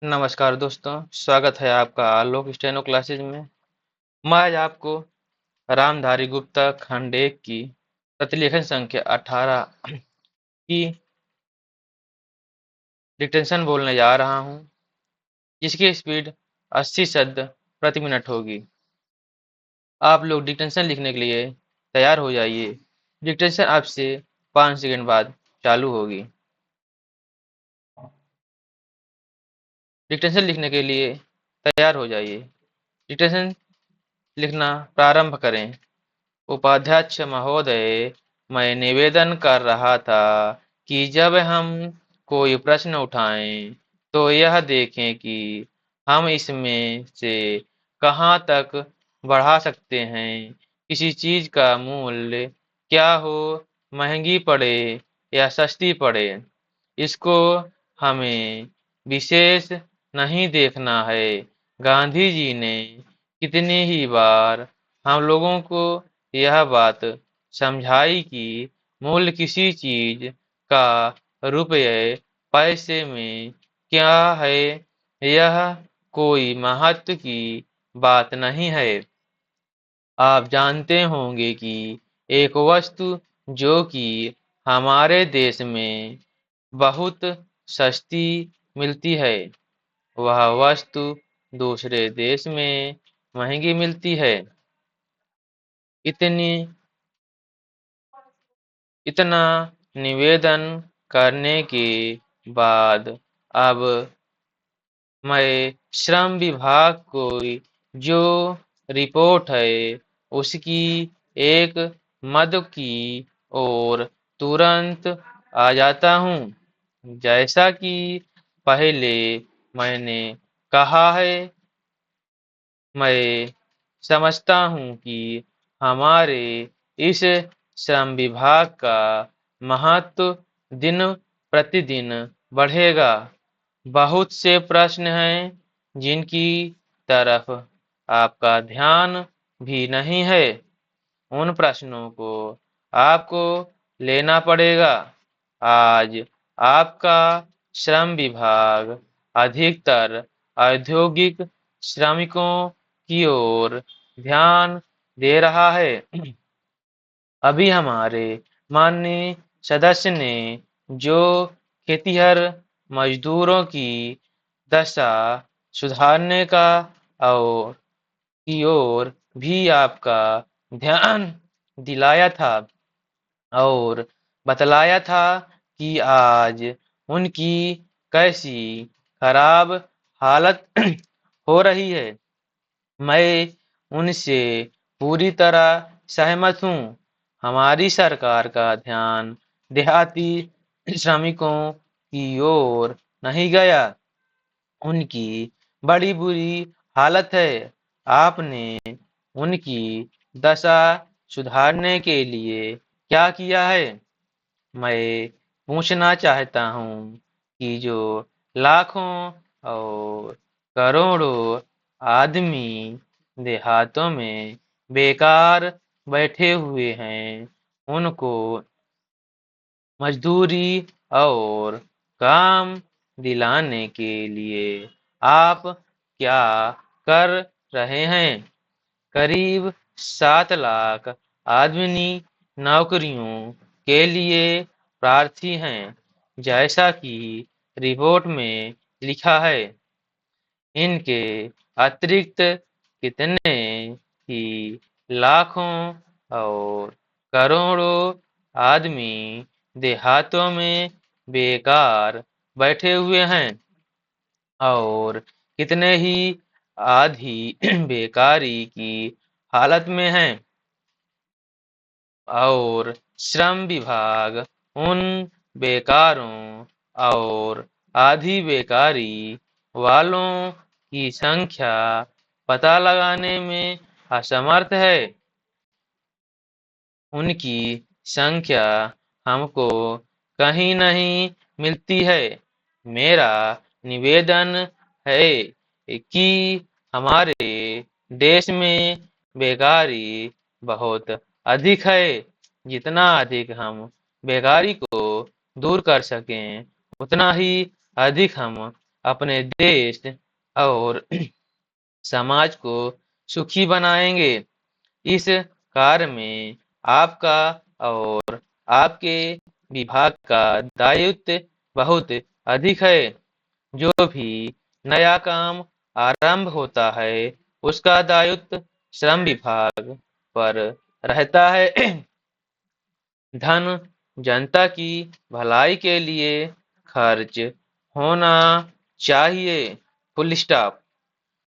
नमस्कार दोस्तों, स्वागत है आपका आलोक स्टेनो क्लासेज में। मैं आज आपको रामधारी गुप्ता खंड 1 की प्रतिलेखन संख्या 18 की डिक्टेशन बोलने जा रहा हूँ, जिसकी स्पीड 80 शब्द प्रति मिनट होगी। आप लोग डिक्टेशन लिखने के लिए तैयार हो जाइए। डिक्टेशन अब से 5 सेकंड बाद चालू होगी। डिक्टेशन लिखने के लिए तैयार हो जाइए। डिक्टेशन लिखना प्रारंभ करें। उपाध्यक्ष महोदय, मैं निवेदन कर रहा था कि जब हम कोई प्रश्न उठाएं तो यह देखें कि हम इसमें से कहाँ तक बढ़ा सकते हैं। किसी चीज का मूल्य क्या हो, महंगी पड़े या सस्ती पड़े, इसको हमें विशेष नहीं देखना है। गांधी जी ने कितनी ही बार हम लोगों को यह बात समझाई कि मूल्य किसी चीज का रुपये पैसे में क्या है, यह कोई महत्व की बात नहीं है। आप जानते होंगे कि एक वस्तु जो कि हमारे देश में बहुत सस्ती मिलती है, वह वस्तु दूसरे देश में महंगी मिलती है। इतनी इतना निवेदन करने के बाद अब मैं श्रम विभाग को जो रिपोर्ट है उसकी एक मद की ओर तुरंत आ जाता हूँ। जैसा कि पहले मैंने कहा है, मैं समझता हूँ कि हमारे इस श्रम विभाग का महत्व दिन प्रतिदिन बढ़ेगा। बहुत से प्रश्न हैं जिनकी तरफ आपका ध्यान भी नहीं है। उन प्रश्नों को आपको लेना पड़ेगा। आज आपका श्रम विभाग अधिकतर औद्योगिक श्रमिकों की ओर ध्यान दे रहा है। अभी हमारे माननीय सदस्य ने जो खेतिहर मजदूरों की दशा सुधारने का और की ओर भी आपका ध्यान दिलाया था और बतलाया था कि आज उनकी कैसी खराब हालत हो रही है। मैं उनसे पूरी तरह सहमत हूँ। हमारी सरकार का ध्यान देहाती श्रमिकों की ओर नहीं गया। उनकी बड़ी बुरी हालत है। आपने उनकी दशा सुधारने के लिए क्या किया है? मैं पूछना चाहता हूँ कि जो लाखों और करोड़ों आदमी देहातों में बेकार बैठे हुए हैं, उनको मजदूरी और काम दिलाने के लिए आप क्या कर रहे हैं? करीब 7 लाख आदमी नौकरियों के लिए प्रार्थी हैं, जैसा कि रिपोर्ट में लिखा है। इनके अतिरिक्त कितने ही लाखों और करोड़ों आदमी देहातों में बेकार बैठे हुए हैं और कितने ही आधी बेकारी की हालत में हैं। और श्रम विभाग उन बेकारों और आधी बेकारी वालों की संख्या पता लगाने में असमर्थ है। उनकी संख्या हमको कहीं नहीं मिलती है। मेरा निवेदन है कि हमारे देश में बेकारी बहुत अधिक है। जितना अधिक हम बेकारी को दूर कर सकें, उतना ही अधिक हम अपने देश और समाज को सुखी बनाएंगे। इस कार्य में आपका और आपके विभाग का दायित्व बहुत अधिक है। जो भी नया काम आरंभ होता है उसका दायित्व श्रम विभाग पर रहता है। धन जनता की भलाई के लिए खर्च होना चाहिए। Full stop.